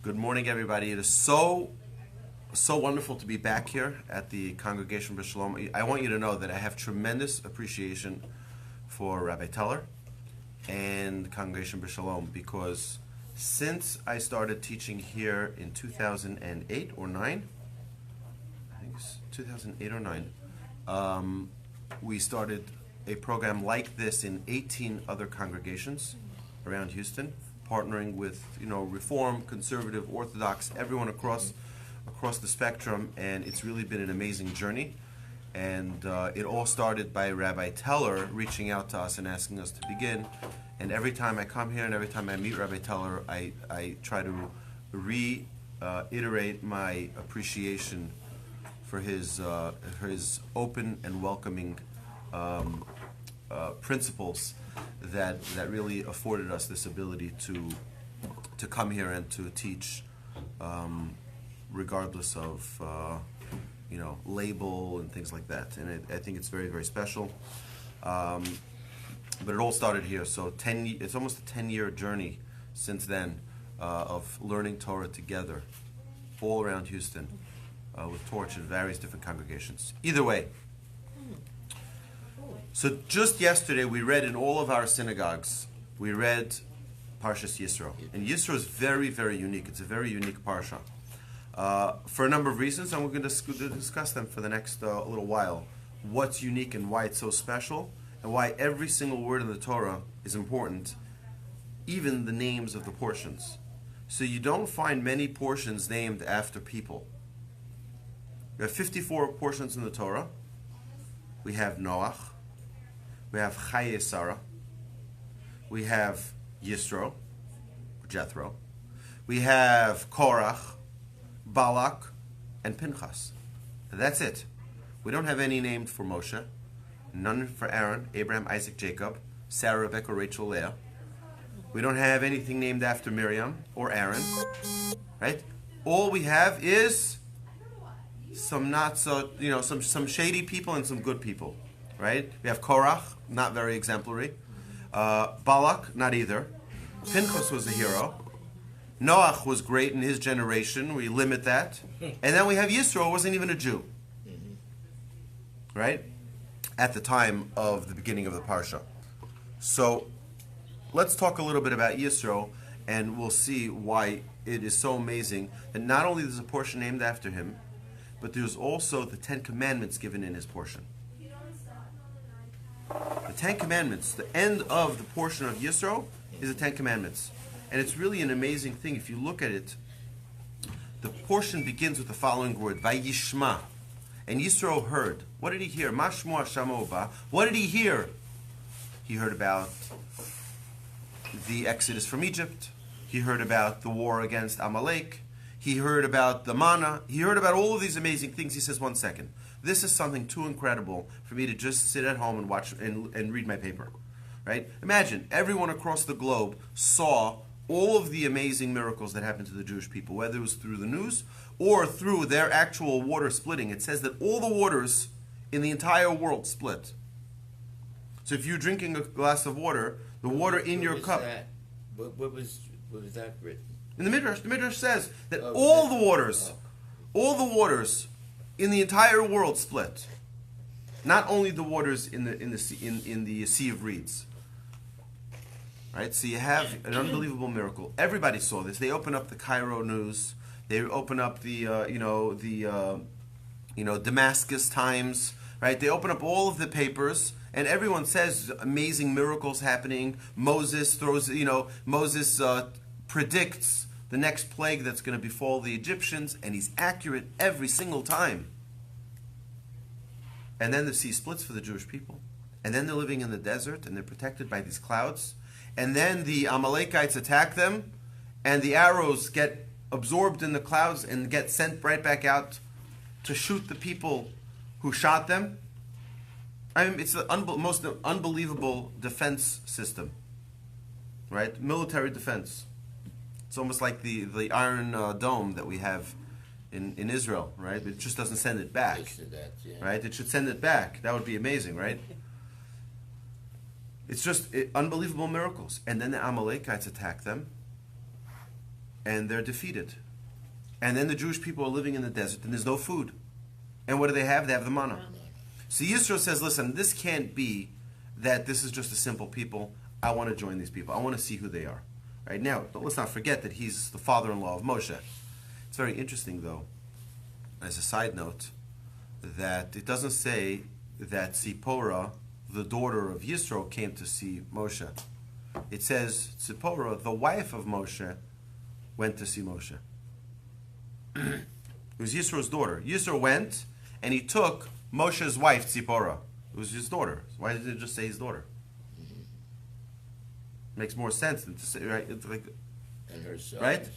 Good morning, everybody. It is so wonderful to be back here at the congregation of Shalom. I want you to know that I have tremendous appreciation for Rabbi Teller and the congregation of Shalom, because since I started teaching here in 2008 or 9, I think it's 2008 or 9, we started a program like this in 18 other congregations around Houston, partnering with Reform, Conservative, Orthodox, everyone across the spectrum, and it's really been an amazing journey. And it all started by Rabbi Teller reaching out to us and asking us to begin. And every time I come here and every time I meet Rabbi Teller, I try to reiterate my appreciation for his open and welcoming principles that really afforded us this ability to come here and to teach, regardless of label and things like that. And I think it's very, very special. But it all started here. So it's almost a 10-year journey since then of learning Torah together, all around Houston, with Torch in various different congregations. Either way. So just yesterday we read in all of our synagogues, we read Parsha Yisro. And Yisro is very, very unique. It's a very unique Parsha. For a number of reasons, and we're going to discuss them for the next little while. What's unique and why it's so special, and why every single word in the Torah is important, even the names of the portions. So you don't find many portions named after people. We have 54 portions in the Torah. We have Noach. We have Chaye Sarah. We have Yisro, Jethro. We have Korach, Balak, and Pinchas. That's it. We don't have any named for Moshe, none for Aaron, Abraham, Isaac, Jacob, Sarah, Rebecca, Rachel, Leah. We don't have anything named after Miriam or Aaron, right? All we have is some not so, some shady people and some good people, right? We have Korach, not very exemplary. Balak, not either. Pinchas was a hero. Noach was great in his generation. We limit that. And then we have Yisro, wasn't even a Jew. Right? At the time of the beginning of the Parsha. So let's talk a little bit about Yisro, and we'll see why it is so amazing that not only there's a portion named after him, but there's also the 10 Commandments given in his portion. The 10 Commandments, the end of the portion of Yisro is the 10 Commandments. And it's really an amazing thing. If you look at it, the portion begins with the following word, Vayishma. And Yisro heard. What did he hear? Mashmu Hashama Uba. What did he hear? He heard about the exodus from Egypt. He heard about the war against Amalek. He heard about the manna. He heard about all of these amazing things. He says, one second. This is something too incredible for me to just sit at home and watch and read my paper. Right? Imagine, everyone across the globe saw all of the amazing miracles that happened to the Jewish people, whether it was through the news or through their actual water splitting. It says that all the waters in the entire world split. So if you're drinking a glass of water, the water in your cup... What was that written? In the Midrash says that all the waters in the entire world split. Not only the waters in the sea of reeds. Right? So you have an unbelievable miracle. Everybody saw this. They open up the Cairo News. They open up the Damascus Times. Right? They open up all of the papers, and everyone says amazing miracles happening. Moses predicts the next plague that's going to befall the Egyptians, and he's accurate every single time. And then the sea splits for the Jewish people. And then they're living in the desert, and they're protected by these clouds. And then the Amalekites attack them, and the arrows get absorbed in the clouds and get sent right back out to shoot the people who shot them. I mean, it's the most unbelievable defense system. Right? Military defense. It's almost like the Iron Dome that we have in Israel, right? It just doesn't send it back. Right? It should send it back. That would be amazing, right? It's just unbelievable miracles. And then the Amalekites attack them. and they're defeated. And then the Jewish people are living in the desert, and there's no food. And what do they have? They have the manna. So Yisro says, listen, this can't be that this is just a simple people. I want to join these people. I want to see who they are. Right now, let's not forget that he's the father-in-law of Moshe. It's very interesting, though, as a side note, that it doesn't say that Zipporah, the daughter of Yisro, came to see Moshe. It says Zipporah, the wife of Moshe, went to see Moshe. It was Yisro's daughter. Yisro went, and he took Moshe's wife, Zipporah. It was his daughter. Why did it just say his daughter? Makes more sense than to say, right? It's like, And her sons. right?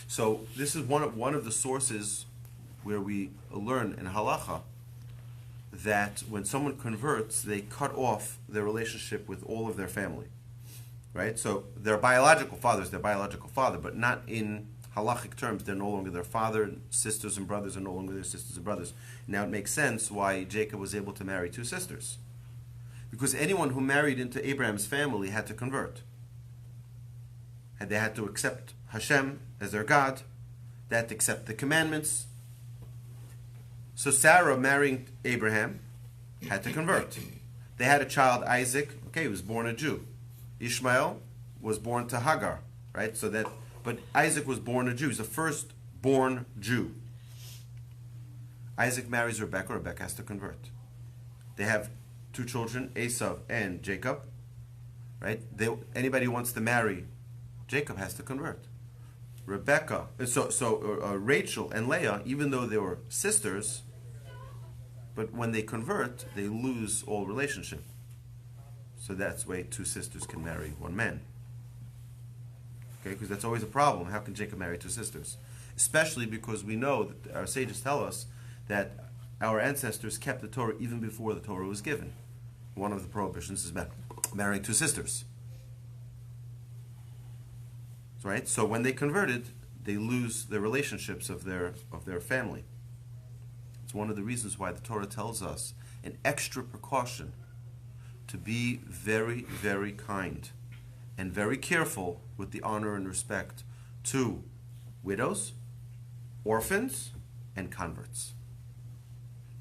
So this is one of the sources where we learn in halacha that when someone converts, they cut off their relationship with all of their family, right? So their biological father is their biological father, but not in halachic terms. They're no longer their father. Sisters and brothers are no longer their sisters and brothers. Now it makes sense why Jacob was able to marry two sisters, because anyone who married into Abraham's family had to convert. And they had to accept Hashem as their God. They had to accept the commandments. So Sarah marrying Abraham had to convert. They had a child, Isaac. Okay, he was born a Jew. Ishmael was born to Hagar, right? But Isaac was born a Jew. He's the first-born Jew. Isaac marries Rebekah. Rebekah has to convert. They have two children, Esau and Jacob, right? Anybody who wants to marry Jacob has to convert. Rebecca, Rachel and Leah, even though they were sisters, but when they convert, they lose all relationship. So that's why two sisters can marry one man. Okay, because that's always a problem. How can Jacob marry two sisters? Especially because we know that our sages tell us that our ancestors kept the Torah even before the Torah was given. One of the prohibitions is marrying two sisters. Right? So when they converted, they lose the relationships of their family. It's one of the reasons why the Torah tells us an extra precaution to be very, very kind and very careful with the honor and respect to widows, orphans, and converts.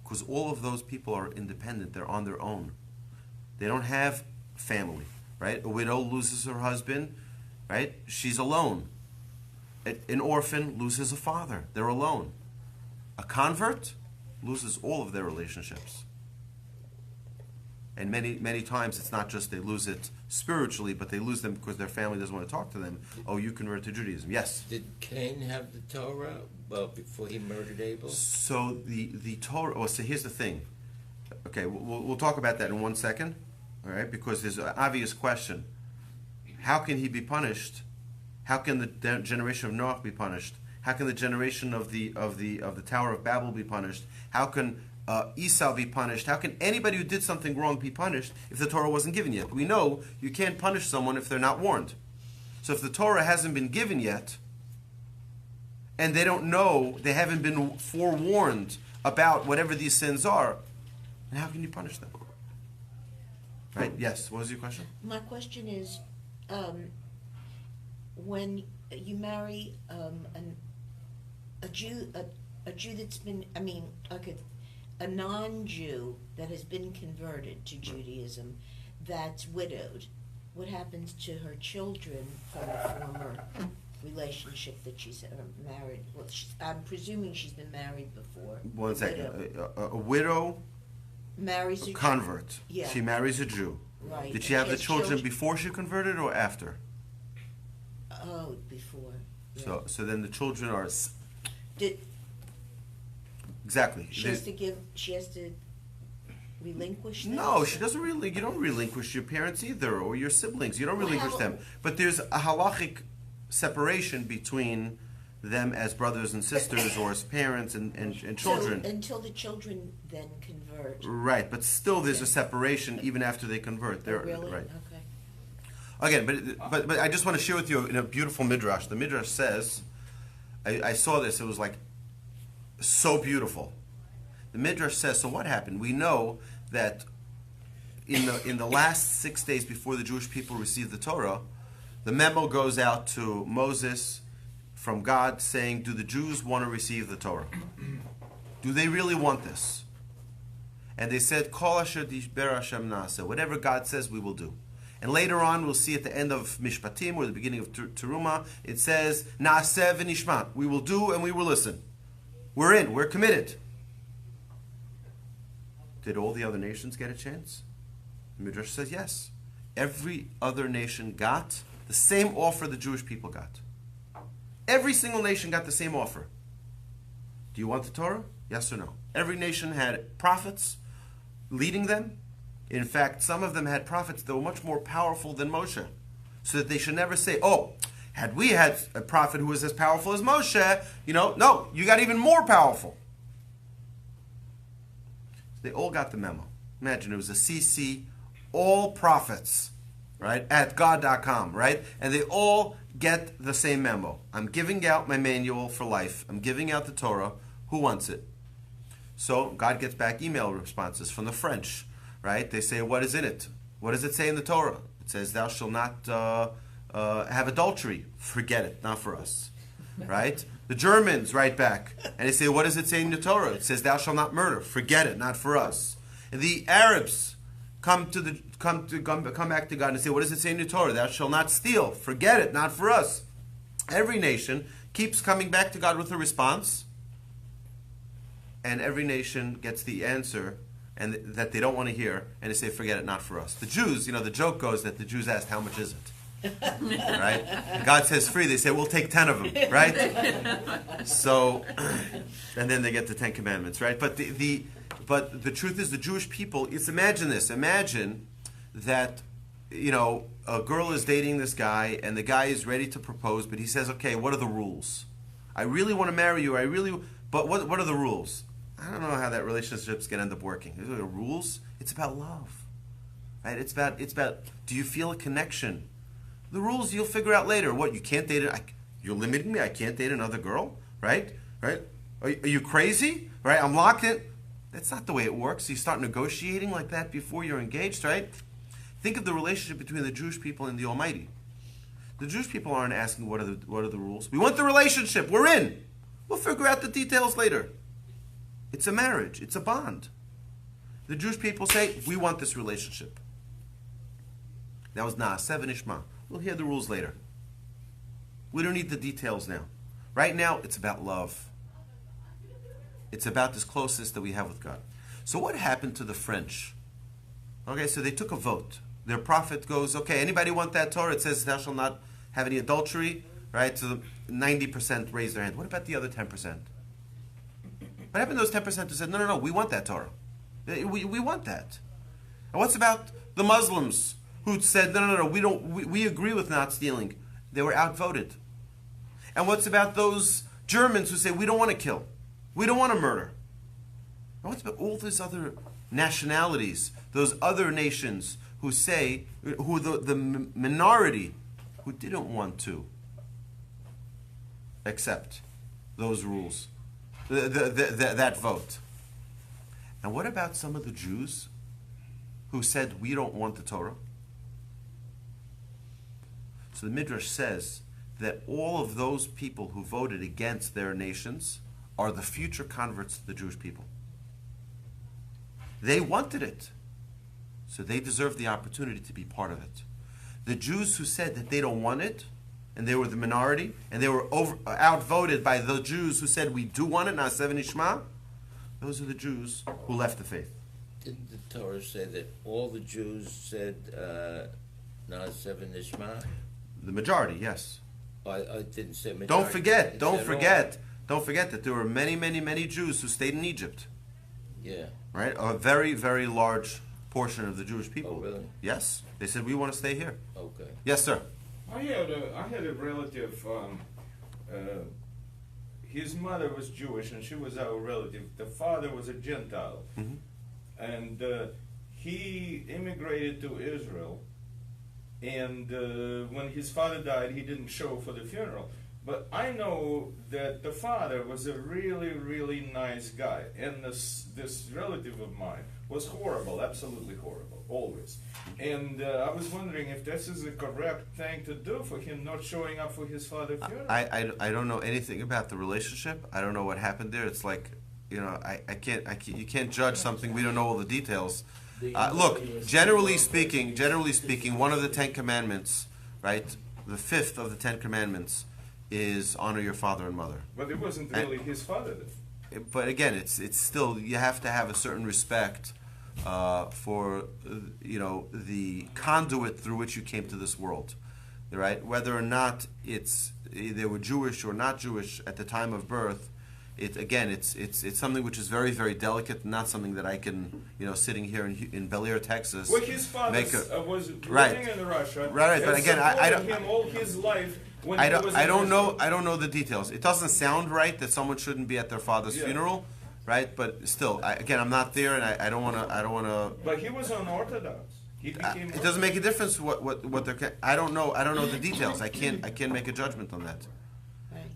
Because all of those people are independent. They're on their own. They don't have family, right? A widow loses her husband, right? She's alone. An orphan loses a father. They're alone. A convert loses all of their relationships. And many, many times it's not just they lose it spiritually, but they lose them because their family doesn't want to talk to them. Oh, you convert to Judaism. Yes? Did Cain have the Torah before he murdered Abel? So the Torah, well, so here's the thing. Okay, we'll talk about that in 1 second, all right? Because there's an obvious question. How can he be punished? How can the generation of Noah be punished? How can the generation of the Tower of Babel be punished? How can Esau be punished? How can anybody who did something wrong be punished if the Torah wasn't given yet? We know you can't punish someone if they're not warned. So if the Torah hasn't been given yet, and they don't know, they haven't been forewarned about whatever these sins are, then how can you punish them? Right? Yes. What was your question? My question is, when you marry a Jew that's been, a non-Jew that has been converted to Judaism, that's widowed, what happens to her children from a former relationship that she's married? Well, I'm presuming she's been married before. 1 second. A widow marries a convert. Jew. Yeah. She marries a Jew. Right. Did she have the children before she converted or after? Oh, before. Yeah. So then the children are Did exactly. she has to relinquish them? No, she doesn't really. You don't relinquish your parents either, or your siblings. You don't relinquish them. But there's a halachic separation between them as brothers and sisters, or as parents and children. So, until the children then convert. Right, but still there's a separation even after they convert. Oh, really? Right. Okay. Again, but I just want to share with you in a beautiful midrash. The midrash says, I saw this. It was like so beautiful. The midrash says, so what happened? We know that in the last 6 days before the Jewish people received the Torah, the memo goes out to Moses, from God saying, do the Jews want to receive the Torah? Do they really want this? And they said, Kol asher diber Hashem na'aseh. Whatever God says, we will do. And later on, we'll see at the end of Mishpatim, or the beginning of Teruma, it says, Na'aseh v'nishma. We will do and we will listen. We're in. We're committed. Did all the other nations get a chance? The Midrash says yes. Every other nation got the same offer the Jewish people got. Every single nation got the same offer. Do you want the Torah? Yes or no? Every nation had prophets leading them. In fact, some of them had prophets that were much more powerful than Moshe. So that they should never say, oh, had we had a prophet who was as powerful as Moshe, no, you got even more powerful. They all got the memo. Imagine it was a CC, all prophets, right, at God.com, right? And they all get the same memo. I'm giving out my manual for life. I'm giving out the Torah. Who wants it? So God gets back email responses from the French, right? They say, what is in it? What does it say in the Torah? It says, thou shalt not have adultery. Forget it, not for us, right? The Germans write back, and they say, what does it say in the Torah? It says, thou shalt not murder. Forget it, not for us. And the Arabs come back to God and say, what does it say in the Torah? Thou shalt not steal. Forget it, not for us. Every nation keeps coming back to God with a response, and every nation gets the answer and that they don't want to hear, and they say, forget it, not for us. The Jews, the joke goes that the Jews asked, how much is it? Right? And God says free. They say, we'll take 10 of them, right? So, and then they get the 10 Commandments, right? But but the truth is, the Jewish people, imagine this. Imagine that, a girl is dating this guy, and the guy is ready to propose, but he says, okay, what are the rules? I really want to marry you. But what are the rules? I don't know how that relationship's going to end up working. Are there rules? It's about love, right? It's about, do you feel a connection? The rules you'll figure out later. What, you can't date you're limiting me, I can't date another girl, right? Right? Are you crazy? Right? I'm locked in. That's not the way it works. You start negotiating like that before you're engaged, right? Think of the relationship between the Jewish people and the Almighty. The Jewish people aren't asking what are the rules. We want the relationship. We're in. We'll figure out the details later. It's a marriage. It's a bond. The Jewish people say, we want this relationship. That was Na'aseh v'nishma. We'll hear the rules later. We don't need the details now. Right now, it's about love. It's about this closeness that we have with God. So what happened to the French? Okay, so they took a vote. Their prophet goes, okay, anybody want that Torah? It says, thou shalt not have any adultery, right? So 90% raised their hand. What about the other 10%? What happened to those 10% who said, no, we want that Torah. We want that. And what's about the Muslims who said, no, we agree with not stealing? They were outvoted. And what's about those Germans who say, we don't want to kill? We don't want to murder? And what's about all these other nationalities, those other nations who say, who the minority who didn't want to accept those rules, that vote? And what about some of the Jews who said, we don't want the Torah? So the Midrash says that all of those people who voted against their nations are the future converts to the Jewish people. They wanted it, so they deserve the opportunity to be part of it. The Jews who said that they don't want it, and they were the minority, and they were outvoted by the Jews who said we do want it, Na'aseh v'nishma, those are the Jews who left the faith. Didn't the Torah say that all the Jews said Na'aseh v'nishma? The majority, yes. I didn't say majority. Don't forget that there were many Jews who stayed in Egypt. Yeah. Right? A very, very large portion of the Jewish people. Oh, really? Yes. They said, we want to stay here. Okay. Yes, sir. I had a relative, his mother was Jewish and she was our relative. The father was a Gentile. Mm-hmm. And he immigrated to Israel. And when his father died, he didn't show for the funeral. But I know that the father was a really, really nice guy, and this relative of mine was horrible, absolutely horrible, always. And I was wondering if this is the correct thing to do for him not showing up for his father's funeral. I don't know anything about the relationship. I don't know what happened there. It's like, I can't you can't judge something we don't know all the details. Look, generally speaking, one of the 10 Commandments, right? The 5th of the 10 Commandments is honor your father and mother. But it wasn't really his father then. But again, it's still, you have to have a certain respect for the conduit through which you came to this world, right? Whether or not they were Jewish or not Jewish at the time of birth. It's something which is very, very delicate, not something that I can, sitting here in Bellaire, Texas. Well, his father was right. living in Russia. Right, but again, I don't. Him all his life. I don't know the details. It doesn't sound right that someone shouldn't be at their father's funeral, right? But still, I'm not there, and I don't want to. But he was unorthodox. He became. It doesn't make a difference what they're. I don't know the details. I can't make a judgment on that.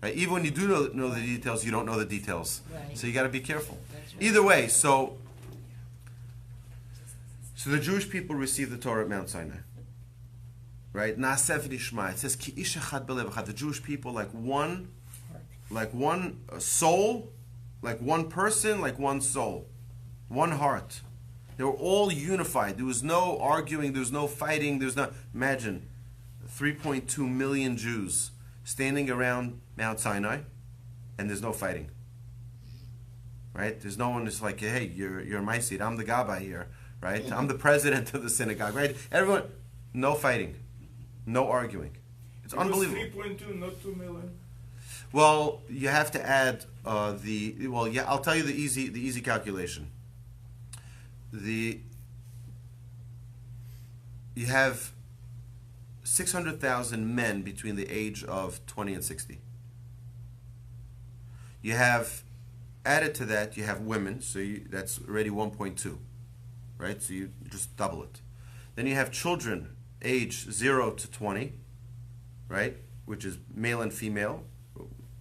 Right? Even when you do know the details, you don't know the details. Right. So you got to be careful. Right. Either way, so the Jewish people received the Torah at Mount Sinai. Right? Na'aseh v'nishma. It says ki ish echad b'lev echad. The Jewish people like one soul, like one person, like one soul, one heart. They were all unified. There was no arguing. There was no fighting. Imagine 3.2 million Jews standing around Mount Sinai, and there's no fighting. Right? There's no one that's like, hey, you're my seat. I'm the Gabbai here. Right? I'm the president of the synagogue. Right? Everyone, no fighting, no arguing. It's unbelievable. 3.2, not 2 million. Well, you have to add I'll tell you the easy calculation. You have 600,000 men between the age of 20 and 60. You have, added to that, you have women, so that's already 1.2, right? So you just double it. Then you have children, age 0 to 20, right? Which is male and female,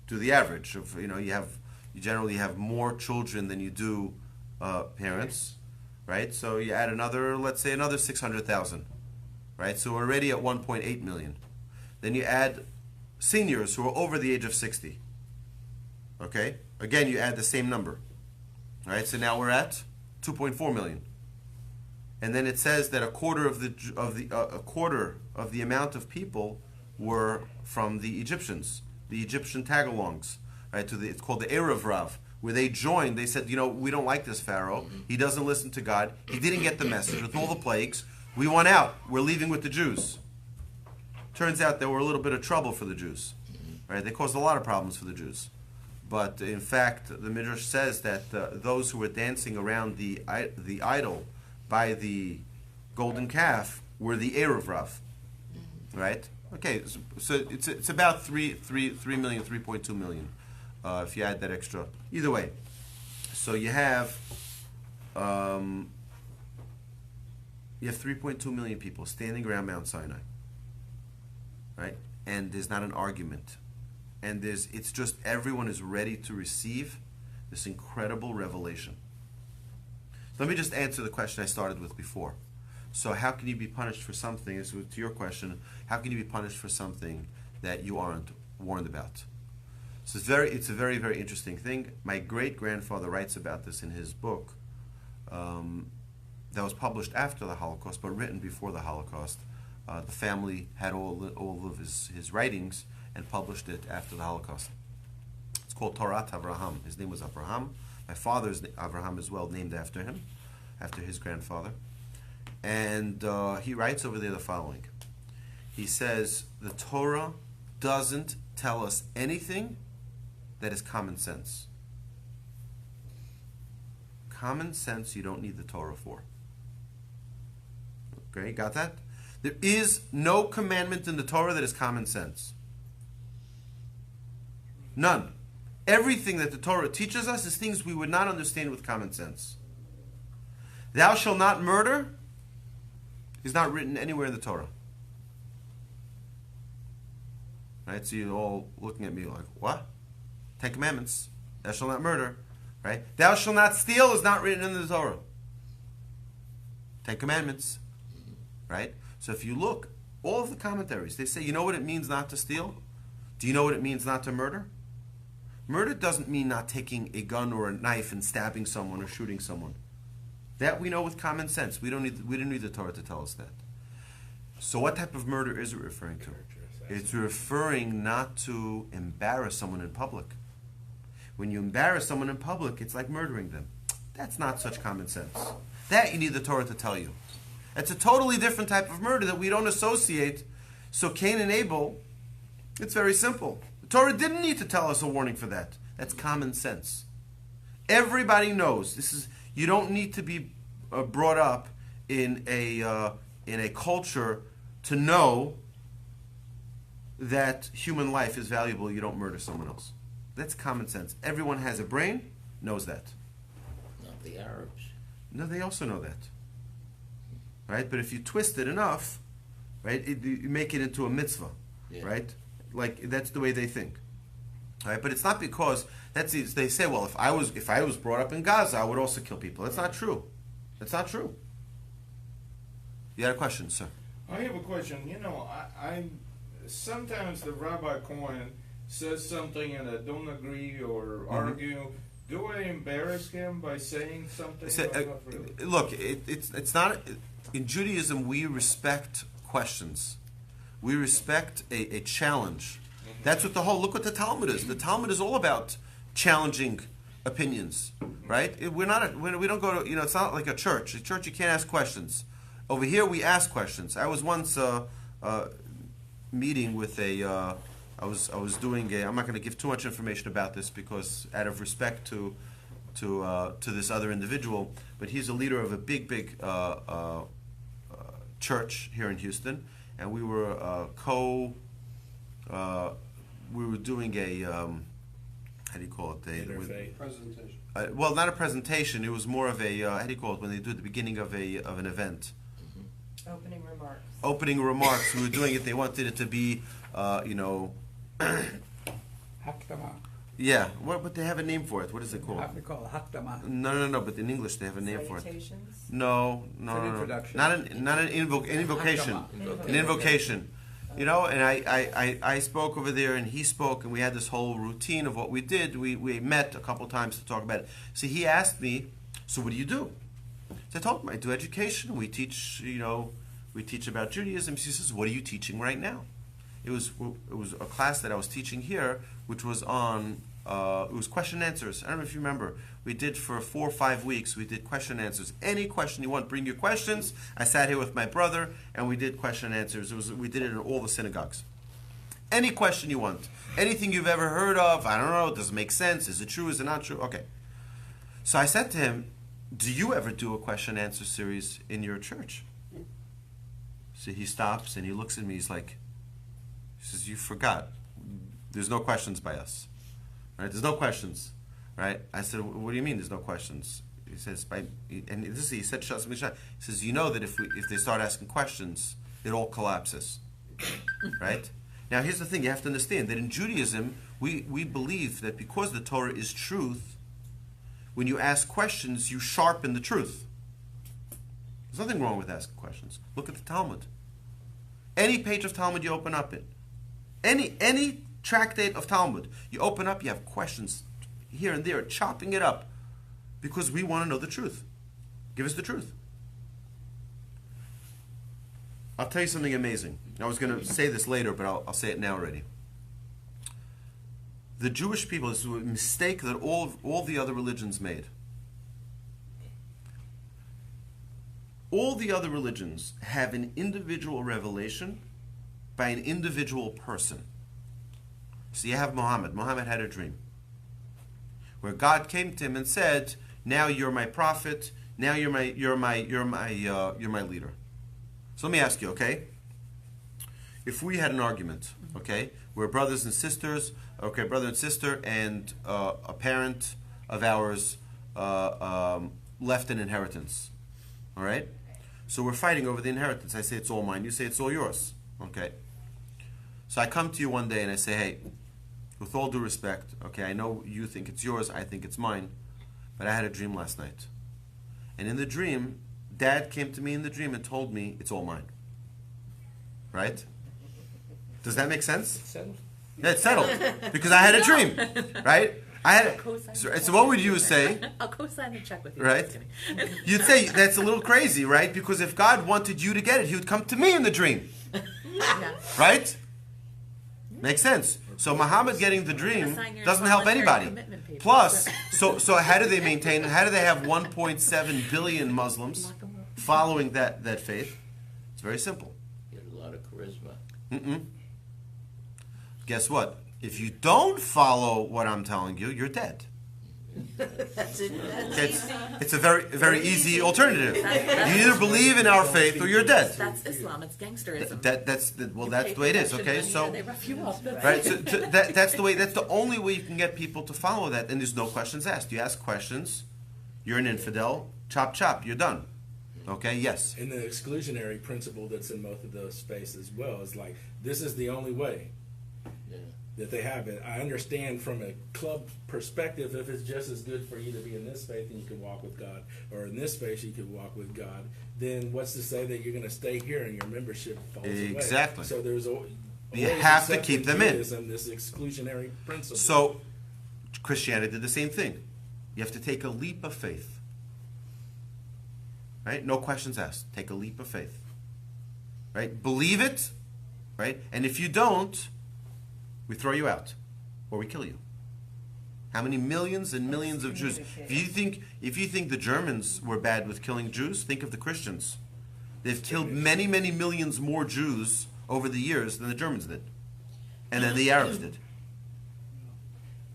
to the average of, you generally have more children than you do parents, right? So you add let's say another 600,000. Right, so we're already at 1.8 million. Then you add seniors who are over the age of 60. Okay, again you add the same number. All right, so now we're at 2.4 million. And then it says that a quarter of the amount of people were from the Egyptians, the Egyptian tagalongs. Right, it's called the Erev Rav, where they joined. They said, we don't like this Pharaoh. He doesn't listen to God. He didn't get the message with all the plagues. We want out. We're leaving with the Jews. Turns out there were a little bit of trouble for the Jews. Right? They caused a lot of problems for the Jews. But in fact, the Midrash says that those who were dancing around the idol by the golden calf were the Erev Rav. Right? Okay, so it's about 3 million, 3.2 million, if you add that extra. Either way. So you have 3.2 million people standing around Mount Sinai, right? And there's not an argument, and it's just everyone is ready to receive this incredible revelation. Let me just answer the question I started with before. So how can you be punished for something? This was to your question. How can you be punished for something that you aren't warned about? So it's a very, very interesting thing. My great-grandfather writes about this in his book. That was published after the Holocaust, but written before the Holocaust. The family had all of his writings and published it after the Holocaust. It's called Torat Avraham. His name was Avraham. My father's Avraham as well, named after him, after his grandfather. And he writes over there the following. He says, the Torah doesn't tell us anything that is common sense. Common sense you don't need the Torah for. Okay, got that? There is no commandment in the Torah that is common sense. None. Everything that the Torah teaches us is things we would not understand with common sense. Thou shalt not murder is not written anywhere in the Torah. right? So you're all looking at me like, what? 10 Commandments. Thou shalt not murder, right? Thou shalt not steal is not written in the Torah. 10 Commandments, right? So if you look, all of the commentaries, they say, you know what it means not to steal? Do you know what it means not to murder? Murder doesn't mean not taking a gun or a knife and stabbing someone or shooting someone. That we know with common sense. We didn't need the Torah to tell us that. So what type of murder is it referring to? It's referring not to embarrass someone in public. When you embarrass someone in public, it's like murdering them. That's not such common sense. That you need the Torah to tell you. It's a totally different type of murder that we don't associate. So Cain and Abel, it's very simple. The Torah didn't need to tell us a warning for that. That's common sense. Everybody knows this is. You don't need to be brought up in a culture to know that human life is valuable. You don't murder someone else. That's common sense. Everyone has a brain, knows that. Not the Arabs. No, they also know that. Right? But if you twist it enough, right, you make it into a mitzvah. Yeah. Right? Like, that's the way they think. Right? But it's not because they say, well, if I was brought up in Gaza, I would also kill people. That's not true. That's not true. You had a question, sir? I have a question. You know, I sometimes the Rabbi Cohen says something and I don't agree or argue. Do I embarrass him by saying something? Not really? Look, it's not. In Judaism, we respect questions. We respect a challenge. That's what look what the Talmud is. The Talmud is all about challenging opinions, right? We don't go to, it's not like a church. A church, you can't ask questions. Over here, we ask questions. I was once meeting with I was doing I'm not going to give too much information about this because out of respect to this other individual, but he's a leader of a big church here in Houston, and we were we were doing a how do you call it? Presentation. Well, not a presentation. It was more of a how do you call it when they do at the beginning of an event? Opening remarks. Opening remarks. We were doing it. They wanted it to be, Haktama. yeah. But they have a name for it. What is it called? What we call Haktama. No. But in English they have a name for it. Salutations. No. introduction. Not an invocation. An invocation. You know, and I spoke over there, and he spoke, and we had this whole routine of what we did. We met a couple times to talk about it. So he asked me, so what do you do? So I told him I do education. We teach, we teach about Judaism. He says, what are you teaching right now? It was a class that I was teaching here, which was on it was question and answers. I don't know if you remember. We did for 4 or 5 weeks. We did question and answers. Any question you want, bring your questions. I sat here with my brother, and we did question and answers. We did it in all the synagogues. Any question you want, anything you've ever heard of. I don't know. Does it make sense? Is it true? Is it not true? Okay. So I said to him, do you ever do a question and answer series in your church? So he stops and he looks at me. He's like, he says, you forgot. There's no questions by us. Right? There's no questions. Right? I said, what do you mean there's no questions? He says, he said something. He says, you know that if they start asking questions, it all collapses. Right? Now here's the thing, you have to understand that in Judaism, we believe that because the Torah is truth, when you ask questions, you sharpen the truth. There's nothing wrong with asking questions. Look at the Talmud. Any page of Talmud you open up in, any tractate of Talmud you open up, you have questions here and there, chopping it up, because we want to know the truth. Give us the truth. I'll tell you something amazing. I was going to say this later, but I'll say it now already. The Jewish people, this is a mistake that all the other religions made. All the other religions have an individual revelation by an individual person. So you have Muhammad. Muhammad had a dream where God came to him and said, "Now you're my prophet. Now you're my leader." So let me ask you, okay? If we had an argument, okay, we're brothers and sisters, okay, brother and sister, and a parent of ours left an inheritance, all right? So we're fighting over the inheritance. I say it's all mine. You say it's all yours, okay? So I come to you one day and I say, hey, with all due respect, okay, I know you think it's yours, I think it's mine, but I had a dream last night. And in the dream, Dad came to me in the dream and told me it's all mine. Right? Does that make sense? Settled. Yeah, it's settled. Because I had a dream. Right? So what would you say? I'll co-sign the check with you. Right? You'd say that's a little crazy, right? Because if God wanted you to get it, he would come to me in the dream. Yeah. Right? Makes sense. So Muhammad getting the dream doesn't help anybody. Plus, so how do they maintain, how do they have 1.7 billion Muslims following that faith? It's very simple. You had a lot of charisma. Guess what? If you don't follow what I'm telling you, you're dead. That's it. It's a very easy alternative. You either believe in our faith or you're dead. That's Islam. It's gangsterism. That's the way it is. Okay, so they rough you up. right, so that's the way. That's the only way you can get people to follow that, and there's no questions asked. You ask questions, you're an infidel. Chop chop, you're done. Okay, yes. And the exclusionary principle that's in both of those spaces as well is like, this is the only way that they have it. I understand from a club perspective, if it's just as good for you to be in this faith and you can walk with God, or in this space you can walk with God, then what's to say that you're going to stay here and your membership falls away? Exactly. So there's you have to keep them in. Judaism, this exclusionary principle. So Christianity did the same thing. You have to take a leap of faith. Right? No questions asked. Take a leap of faith. Right? Believe it. Right? And if you don't, we throw you out, or we kill you. How many millions and millions of Jews? If you think the Germans were bad with killing Jews, think of the Christians. They've killed many, many millions more Jews over the years than the Germans did, and then the Arabs did.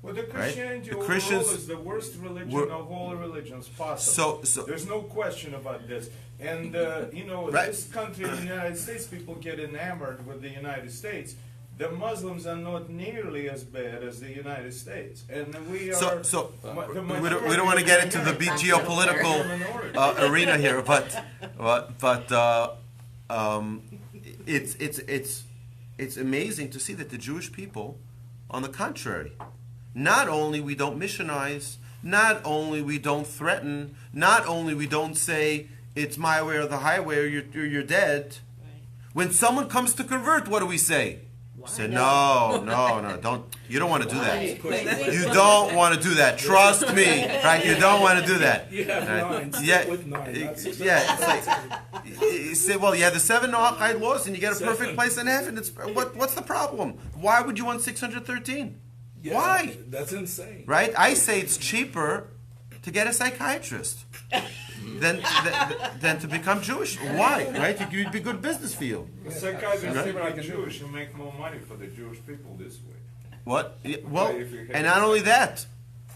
Well, the Right? Christianity The overall Christians is the worst religion were- of all religions possible. So There's no question about this. And, Right. this country, the United States, people get enamored with the United States. The Muslims are not nearly as bad as the United States. And we are... So the we don't majority want to of get into the Americans geopolitical are minority. arena here, but it's amazing to see that the Jewish people, on the contrary, not only we don't missionize, not only we don't threaten, not only we don't say it's my way or the highway or you're dead. When someone comes to convert, what do we say? Say no, you don't want to do that. You don't want to do that. Trust me, right? You don't want to do that. You have nine. Yeah, Stick with nine. yeah. It's like you say, well, you have the 7 Noachide laws, and you get a perfect place in heaven. What's the problem? Why would you want 613? Yeah, Why? That's insane. Right? I say it's cheaper to get a psychiatrist than to become Jewish. Why? Right? It would be good business for you. The psychiatrists Right? are not Jewish and make more money for the Jewish people this way. What? Well, If you have and not only that,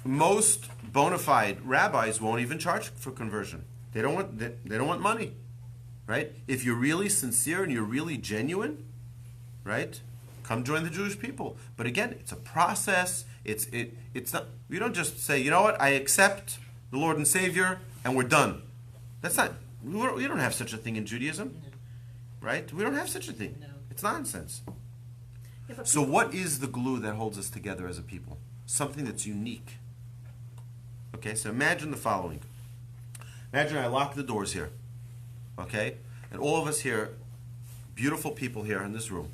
most bona fide rabbis won't even charge for conversion. They don't want money, right? If you're really sincere and you're really genuine, right? Come join the Jewish people. But again, it's a process. It's not. You don't just say, you know what? I accept the Lord and Savior, and we're done. That's not. We don't have such a thing in Judaism, right? We don't have such a thing. No. It's nonsense. Yeah, but So what is the glue that holds us together as a people? Something that's unique. Okay, so imagine the following. Imagine I lock the doors here. Okay? And all of us here, beautiful people here in this room.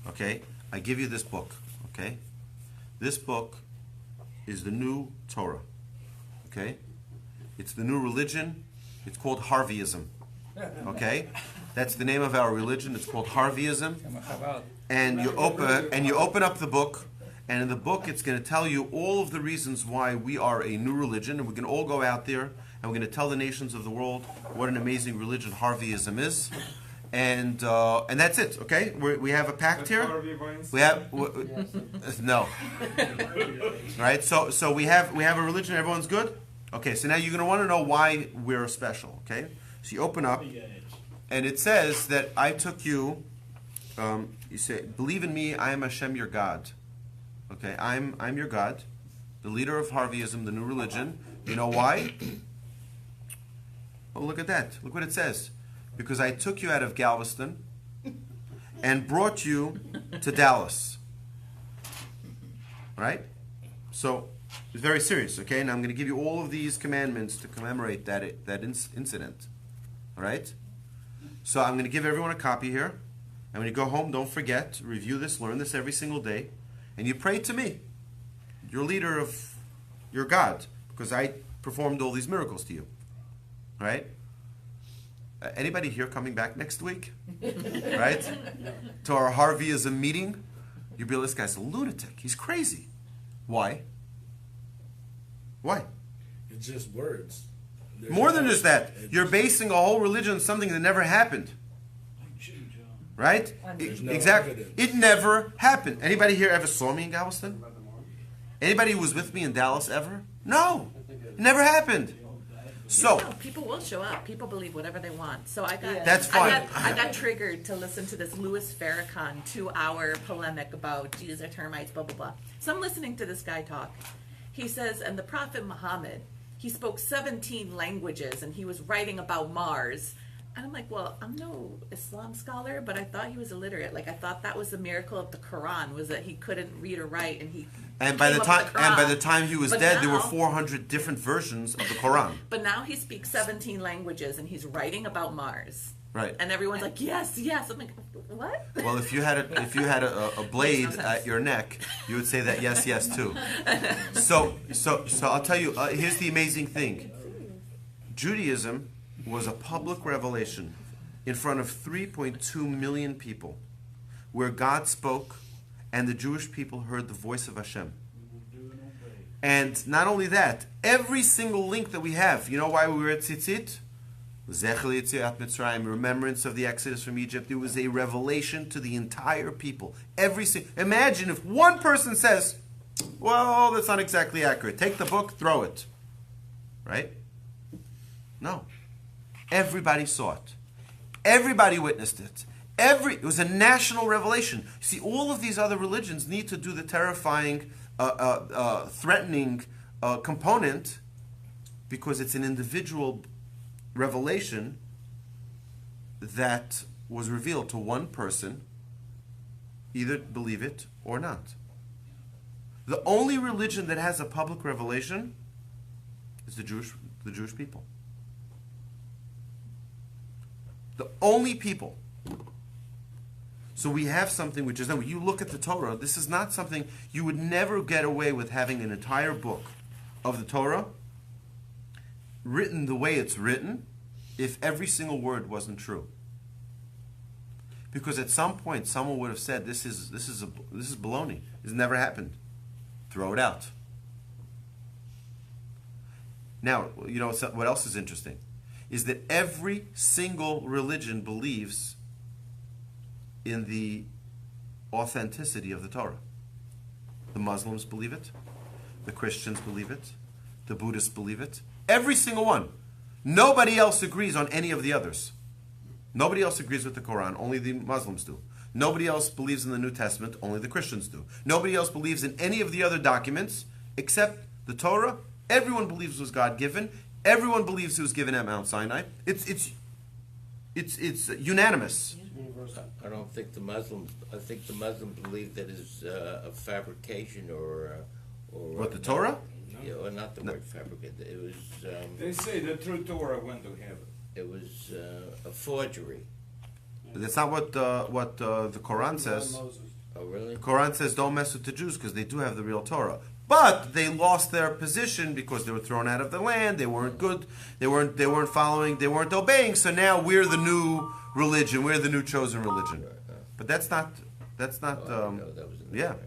Okay? I give you this book. Okay? This book is the new Torah. Okay? It's the new religion. It's called Harveyism. Okay? That's the name of our religion. It's called Harveyism. And you open up the book, and in the book it's going to tell you all of the reasons why we are a new religion, and we can all go out there and we're going to tell the nations of the world what an amazing religion Harveyism is, and that's it. Okay, we have a pact here. We have no, right? So we have a religion. Everyone's good. Okay, so now you're going to want to know why we're special. Okay, so you open up, and it says that I took you. You say, believe in me, I am Hashem, your God. Okay, I'm your God, the leader of Harveyism, the new religion. You know why? Oh, look at that. Look what it says. Because I took you out of Galveston, and brought you to Dallas. Right? So it's very serious, okay? And I'm going to give you all of these commandments to commemorate that incident. All right? So I'm going to give everyone a copy here. And when you go home, don't forget, review this, learn this every single day. And you pray to me, your leader of your God, because I performed all these miracles to you. All right? Anybody here coming back next week? Right? To our Harveyism meeting? You'll be like, this guy's a lunatic. He's crazy. Why? Why? It's just words. There's More than no- just that. it's- You're basing a whole religion on something that never happened. Right? There's no Exactly. evidence. It never happened. Anybody here ever saw me in Galveston? Anybody who was with me in Dallas ever? No. It never happened. So, No, people will show up. People believe whatever they want. So I got That's fine. I got triggered to listen to this Louis Farrakhan 2-hour polemic about Jews are termites, blah blah blah. So I'm listening to this guy talk. He says, and the Prophet Muhammad, he spoke 17 languages and he was writing about Mars. And I'm like, well, I'm no Islam scholar, but I thought he was illiterate. Like I thought that was the miracle of the Quran, was that he couldn't read or write, and he and by came the up time with the Quran. he was But dead, there were now- 400 different versions of the Quran. But now he speaks 17 languages and he's writing about Mars. Right. And everyone's like, yes, yes. I'm like, what? Well, if you had a blade Makes no at sense. your neck, you would say that yes, yes too. So I'll tell you. Here's the amazing thing. Judaism was a public revelation in front of 3.2 million people, where God spoke, and the Jewish people heard the voice of Hashem. And not only that, every single link that we have. You know why we were at Tzitzit? Zecher Yetziat Mitzrayim, remembrance of the Exodus from Egypt. It was a revelation to the entire people. Imagine if one person says, well, that's not exactly accurate. Take the book, throw it. Right? No. Everybody saw it. Everybody witnessed it. It was a national revelation. See, all of these other religions need to do the terrifying, threatening component because it's an individual revelation that was revealed to one person, either believe it or not. The only religion that has a public revelation is the Jewish people. The only people. So we have something which is, when you look at the Torah, this is not something, you would never get away with having an entire book of the Torah written the way it's written if every single word wasn't true. Because at some point someone would have said, this is baloney. This never happened. Throw it out. Now, you know what else is interesting? Is that every single religion believes in the authenticity of the Torah. The Muslims believe it. The Christians believe it. The Buddhists believe it. Every single one. Nobody else agrees on any of the others. Nobody else agrees with the Quran. Only the Muslims do. Nobody else believes in the New Testament. Only the Christians do. Nobody else believes in any of the other documents except the Torah. Everyone believes it was God-given. Everyone believes it was given at Mount Sinai. It's unanimous. I don't think the Muslims. I think the Muslims believe that is a fabrication or What, the Torah? Yeah, or not the word fabricate. It was. They say the true Torah went to heaven. It was a forgery. But that's not what the Quran says. Oh, really? The Quran says don't mess with the Jews because they do have the real Torah. But they lost their position because they were thrown out of the land. They weren't good. They weren't following. They weren't obeying. So now we're the new religion. We're the new chosen religion. But that's not. Oh, I didn't know that was in yeah. there.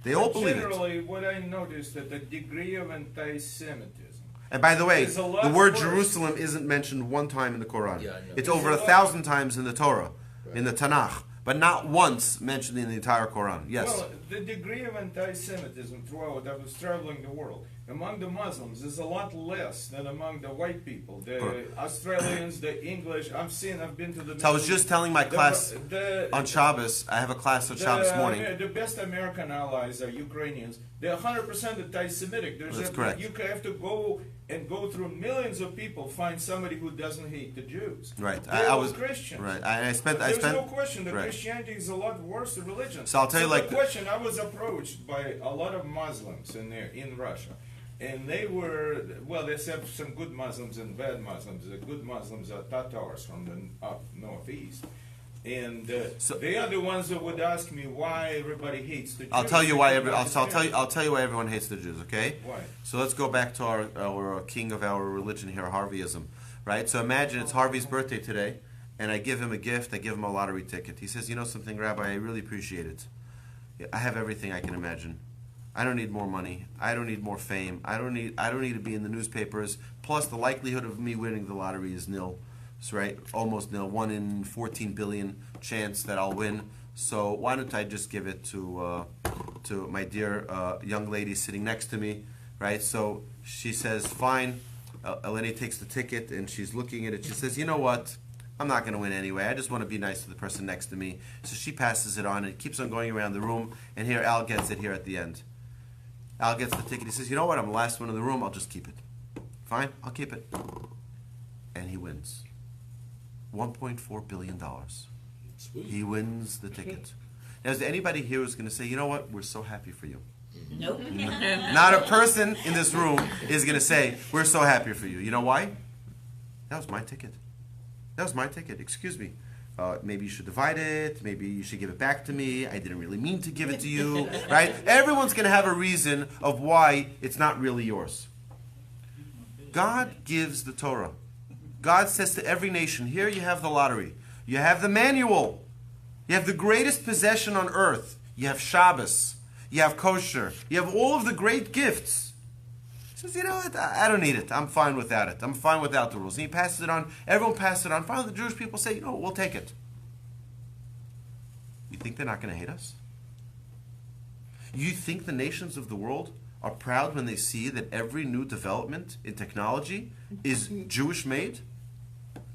They all believe it. Generally, what I noticed that the degree of anti-Semitism. And by the way, It's a lot the word worse. Jerusalem isn't mentioned one time in the Quran. Yeah, I know. It's It's over a 1,000 times in the Torah, in the Tanakh, but not once mentioned in the entire Quran. Yes. Well, the degree of anti-Semitism throughout, I was traveling the world, among the Muslims is a lot less than among the white people, the Australians, the English. I've been to the... So I was just telling my class on Shabbos, I have a class on Shabbos morning. The best American allies are Ukrainians. They're 100% anti-Semitic. That's correct. You have to go through millions of people, find somebody who doesn't hate the Jews. Right. They're I all was Christians. Right. There's no question that right. Christianity is a lot worse than religion. So I'll tell you like the question. I was approached by a lot of Muslims in Russia, and they were there's some good Muslims and bad Muslims. The good Muslims are Tatars from the up northeast. And they are the ones that would ask me why everybody hates the Jews. I'll tell you why everyone hates the Jews, okay? Why? So let's go back to our king of our religion here, Harveyism, right? So imagine it's Harvey's birthday today, and I give him a gift, I give him a lottery ticket. He says, you know something, Rabbi, I really appreciate it. I have everything I can imagine. I don't need more money. I don't need more fame. I don't need to be in the newspapers. Plus, the likelihood of me winning the lottery is nil. That's right, almost nil. 1 in 14 billion chance that I'll win. So why don't I just give it to my dear young lady sitting next to me, right? So she says, fine. Eleni takes the ticket and she's looking at it. She says, you know what? I'm not going to win anyway. I just want to be nice to the person next to me. So she passes it on and it keeps on going around the room. And here Al gets it here at the end. Al gets the ticket. He says, you know what? I'm the last one in the room. I'll just keep it. Fine, I'll keep it. And he wins. $1.4 billion. Sweet. He wins the ticket. Now, is there anybody here who's going to say, you know what? We're so happy for you. Nope. Not a person in this room is going to say, we're so happy for you. You know why? That was my ticket. That was my ticket. Excuse me. Maybe you should divide it. Maybe you should give it back to me. I didn't really mean to give it to you. Right? Everyone's going to have a reason of why it's not really yours. God gives the Torah. God says to every nation, here you have the lottery. You have the manual. You have the greatest possession on earth. You have Shabbos. You have kosher. You have all of the great gifts. He says, you know what? I don't need it. I'm fine without it. I'm fine without the rules. And he passes it on. Everyone passes it on. Finally, the Jewish people say, you know what? We'll take it. You think they're not going to hate us? You think the nations of the world are proud when they see that every new development in technology is Jewish made?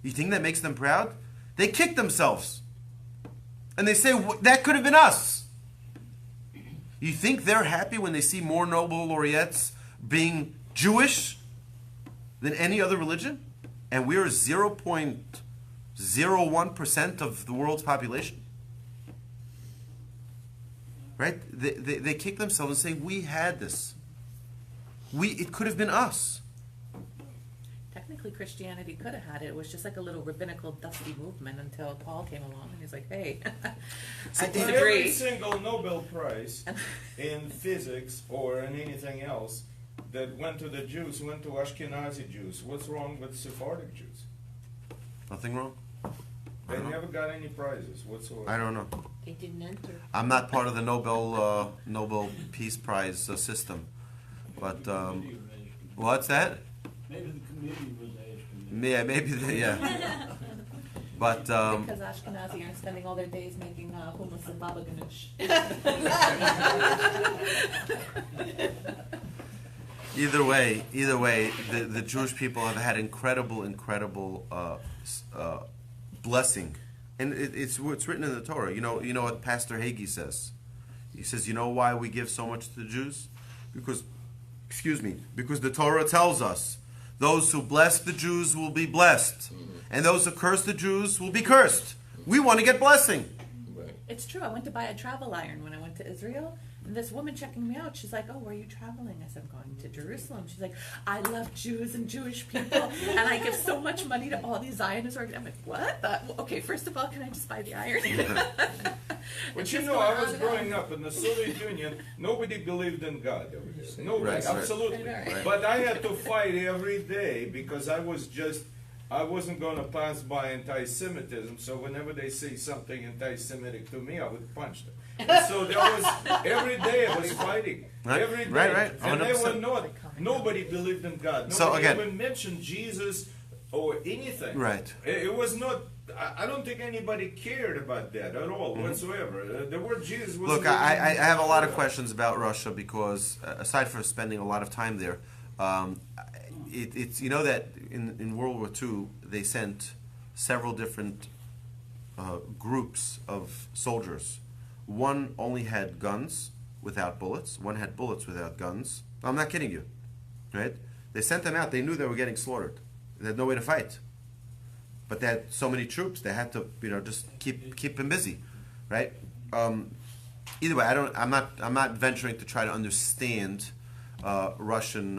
You think that makes them proud? They kick themselves. And they say, that could have been us. You think they're happy when they see more Nobel laureates being Jewish than any other religion? And we're 0.01% of the world's population? Right? They kick themselves and say, we had this. It could have been us. Technically, Christianity could have had it. It was just like a little rabbinical dusty movement until Paul came along and he's like, hey, I Every disagree. single Nobel Prize in physics or in anything else that went to the Jews went to Ashkenazi Jews. What's wrong with Sephardic Jews? Nothing wrong? They never got any prizes whatsoever. I don't know. They didn't enter. I'm not part of the Nobel Peace Prize system. But, what's that? Maybe the committee was asking. Yeah, maybe, yeah. But, Because Ashkenazi aren't spending all their days making hummus and baba ganoush. either way, the Jewish people have had incredible blessing. And it's written in the Torah. You know what Pastor Hagee says? He says, you know why we give so much to the Jews? Because the Torah tells us those who bless the Jews will be blessed, and those who curse the Jews will be cursed. We want to get blessing. Right. It's true. I went to buy a travel iron when I went to Israel, and this woman checking me out, she's like, oh, where are you traveling? I said, I'm going to Jerusalem. She's like, I love Jews and Jewish people, and I give so much money to all these Zionist organizations. I'm like, what? Okay, first of all, can I just buy the iron? But you know, I was growing up in the Soviet Union. Nobody believed in God over there. Nobody, Right. absolutely. Right. But I had to fight every day because I wasn't going to pass by anti-Semitism. So whenever they say something anti-Semitic to me, I would punch them. And so there was every day I was fighting. Right. Every day. Right. And they 100%. were not. Nobody believed in God. Nobody So again- even mentioned Jesus or anything. Right. It was not I don't think anybody cared about that at all whatsoever. The word Jesus was. Look, I have a lot of questions about Russia because, aside from spending a lot of time there, it's you know that in World War II they sent several different groups of soldiers. One only had guns without bullets. One had bullets without guns. I'm not kidding you, right? They sent them out. They knew they were getting slaughtered. They had no way to fight. But they had so many troops, they had to, just keep them busy, right? Either way, I'm not venturing to try to understand Russian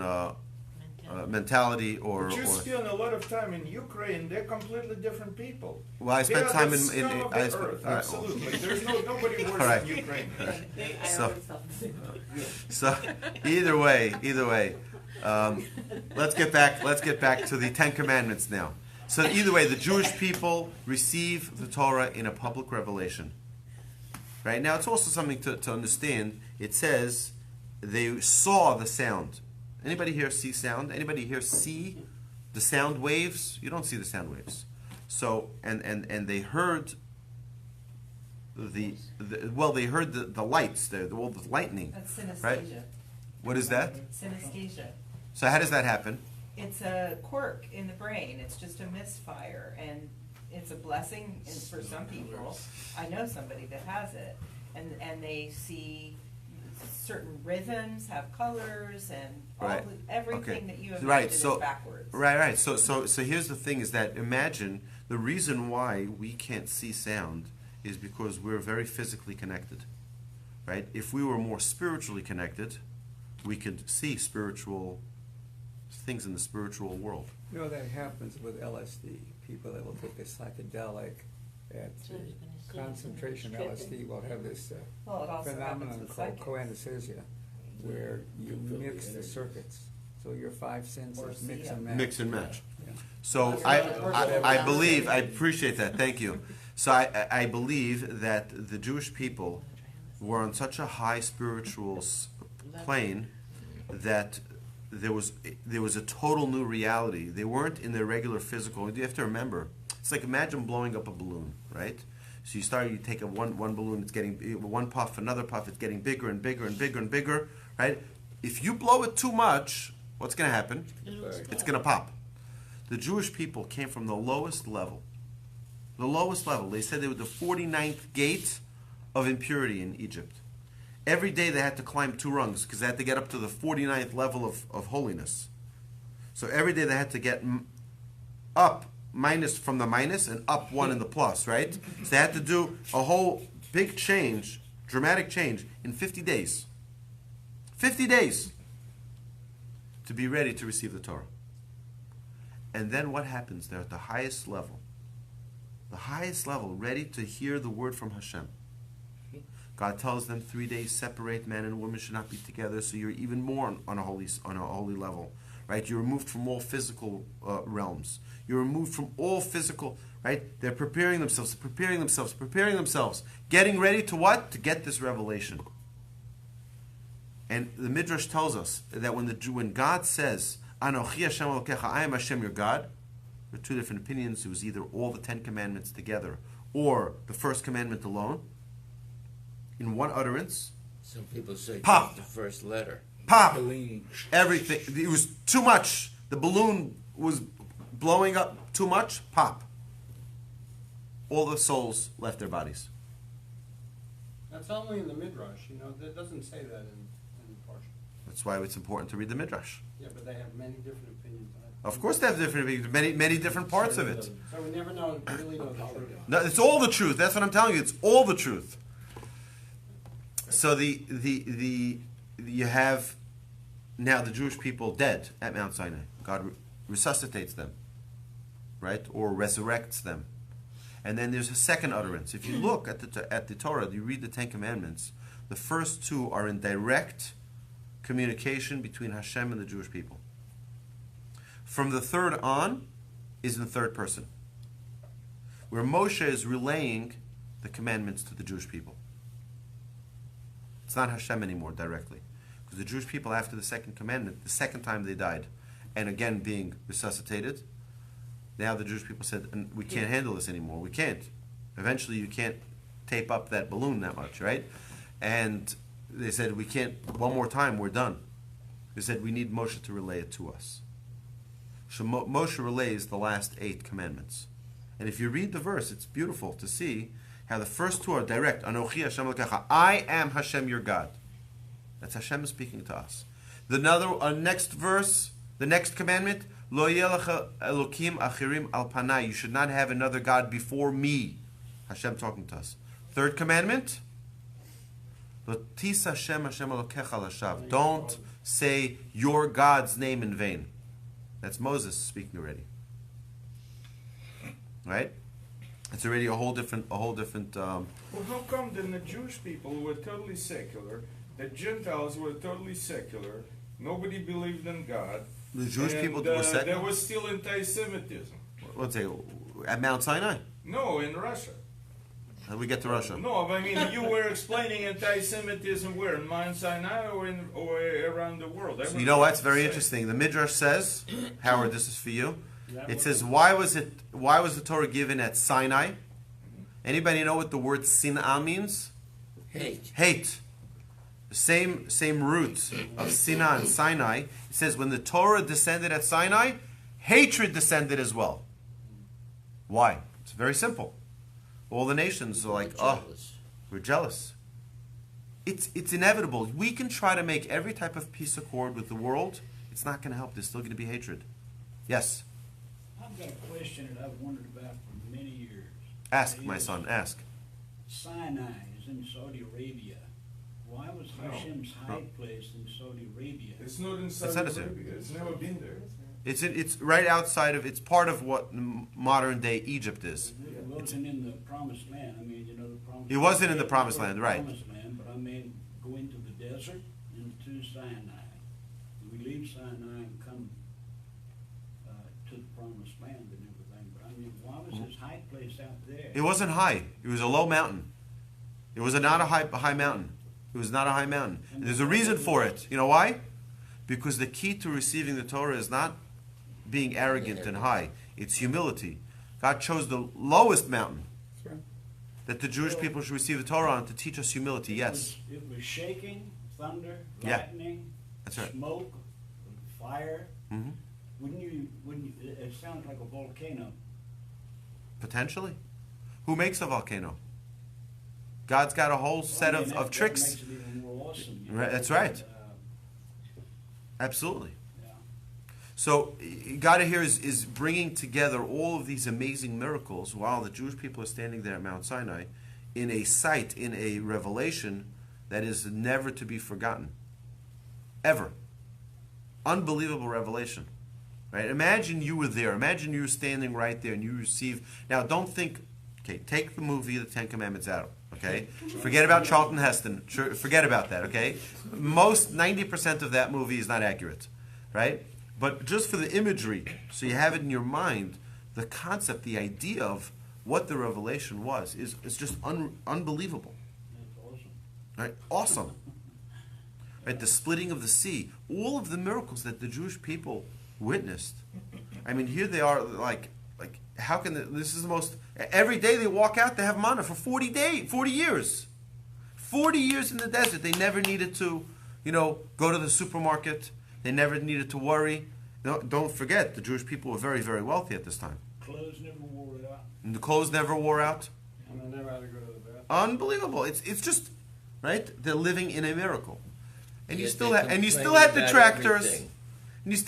mentality or. But you spend a lot of time in Ukraine. They're completely different people. Well, I spent time in. Absolutely, there's nobody worse right. than Ukraine. So either way, let's get back to the Ten Commandments now. So either way, the Jewish people receive the Torah in a public revelation. Right? Now, it's also something to understand. It says they saw the sound. Anybody here see sound? Anybody here see the sound waves? You don't see the sound waves. So, and they heard they heard the lights, the lightning. That's synesthesia. Right? What is that? Synesthesia. So how does that happen? It's a quirk in the brain. It's just a misfire, and it's a blessing for some people. I know somebody that has it, and they see certain rhythms, have colors, and everything that you imagine is backwards. Right. So here's the thing: is that imagine the reason why we can't see sound is because we're very physically connected, right? If we were more spiritually connected, we could see spiritual things in the spiritual world. You know, that happens with LSD. People that will take a psychedelic at the concentration of LSD will have this phenomenon called co-anesthesia, where you mix the circuits. So your five senses mix and match. Mix and match. Yeah. So I believe, I appreciate that, thank you. So I believe that the Jewish people were on such a high spiritual plane that there was a total new reality. They weren't in their regular physical. You have to remember, it's like imagine blowing up a balloon, right? So you take one balloon, it's getting one puff, another puff, it's getting bigger and bigger and bigger and bigger, right? If you blow it too much, what's going to happen? It's going to pop. The Jewish people came from the lowest level. The lowest level. They said they were the 49th gate of impurity in Egypt. Every day they had to climb 2 rungs because they had to get up to the 49th level of holiness. So every day they had to get up minus from the minus and up 1 in the plus, right? So they had to do a whole big change, dramatic change in 50 days. 50 days to be ready to receive the Torah. And then what happens? They're at the highest level. The highest level, ready to hear the word from Hashem. God tells them 3 days separate, man and woman should not be together, so you're even more on a holy level, right? You're removed from all physical realms. You're removed from all physical, right? They're preparing themselves, getting ready to what? To get this revelation. And the Midrash tells us that when God says, Anochi Hashem Elokecha, I am Hashem your God, there are 2 different opinions. It was either all the 10 commandments together or the first commandment alone. In one utterance. Some people say pop. Just the first letter. Pop. Everything. It was too much. The balloon was blowing up too much. Pop. All the souls left their bodies. That's only in the Midrash. That doesn't say that in Parsha. That's why it's important to read the Midrash. Yeah, but they have many different opinions on it. Of course they have different opinions. Many different parts of it. So we never really know the truth. No, it's all the truth. That's what I'm telling you. It's all the truth. So you have now the Jewish people dead at Mount Sinai. God resuscitates them, right, or resurrects them, and then there's a second utterance. If you look at the Torah, you read the 10 Commandments. The first 2 are in direct communication between Hashem and the Jewish people. From the 3rd on is in the 3rd person, where Moshe is relaying the commandments to the Jewish people. It's not Hashem anymore directly. Because the Jewish people, after the 2nd commandment, the 2nd time they died, and again being resuscitated, Now the Jewish people said, we can't handle this anymore. We can't. Eventually you can't tape up that balloon that much, right? And they said, we can't, one more time, we're done. They said, we need Moshe to relay it to us. So Moshe relays the last 8 commandments. And if you read the verse, it's beautiful to see how the first 2 are direct. Anochi Hashem Elokecha. I am Hashem your God. That's Hashem speaking to us. The next verse, the next commandment, Lo yelecha Elokim achirim al panai. You should not have another God before me. Hashem talking to us. 3rd commandment, Lo tis Hashem Hashem Elokecha lashav. Don't say your God's name in vain. That's Moses speaking already. Right? It's already a whole different. Well, how come then the Jewish people were totally secular, the Gentiles were totally secular, nobody believed in God, The Jewish people were secular? there was still anti-Semitism? Let's say, at Mount Sinai. No, in Russia. How do we get to Russia? No, I mean, you were explaining anti-Semitism where? In Mount Sinai or around the world? You know what's very interesting? The Midrash says, Howard, this is for you. It says, why was the Torah given at Sinai? Anybody know what the word sin'ah means? Hate. The same root of sin'ah and Sinai. It says when the Torah descended at Sinai, hatred descended as well. Why? It's very simple. All the nations are like, we're jealous. It's inevitable. We can try to make every type of peace accord with the world. It's not going to help. There's still going to be hatred. Yes? I've got a question that I've wondered about for many years. Ask, my son, ask. Sinai is in Saudi Arabia. Why was Hashem's high place in Saudi Arabia? It's not in Saudi Arabia. It's never been there. It's right outside of, it's part of what modern day Egypt is. It wasn't in the promised land. I mean, you know, the promised It wasn't in the promised land, right. Promised land, but I mean, go into the desert, into Sinai. We leave Sinai and come to the promised land and everything. But I mean, why was his high place out there? It wasn't high. It was a low mountain. It was not a high mountain. It was not a high mountain. And there's a reason for it. You know why? Because the key to receiving the Torah is not being arrogant and high. It's humility. God chose the lowest mountain that the Jewish people should receive the Torah on to teach us humility. Yes. It was shaking, thunder, Yeah. lightning, That's right. smoke, fire. Mm-hmm. Wouldn't you, it sounds like a volcano. Potentially. Who makes a volcano? God's got a whole set of That tricks. makes it even more awesome. You Right, know, that's right. Absolutely. So God here is bringing together all of these amazing miracles while the Jewish people are standing there at Mount Sinai in a sight, in a revelation that is never to be forgotten. Ever. Unbelievable revelation. Right? Imagine you were there. Imagine you were standing right there and you receive. Now don't think, okay, take the movie The 10 Commandments out. Okay? Forget about Charlton Heston. Forget about that, okay? 90% of that movie is not accurate. Right? But just for the imagery, so you have it in your mind, the concept, the idea of what the revelation was is just unbelievable. That's awesome. Right? Awesome. Right? The splitting of the sea, all of the miracles that the Jewish people witnessed. I mean, here they are, like how can this is the most? Every day they walk out, they have manna for 40 years. 40 years in the desert. They never needed to, go to the supermarket. They never needed to worry. No, don't forget, the Jewish people were very, very wealthy at this time. Clothes never wore it out. And the clothes never wore out. And I never had to go to the bathroom. Unbelievable. It's just, right? They're living in a miracle. And you Yet still they had complain detractors. about everything. And you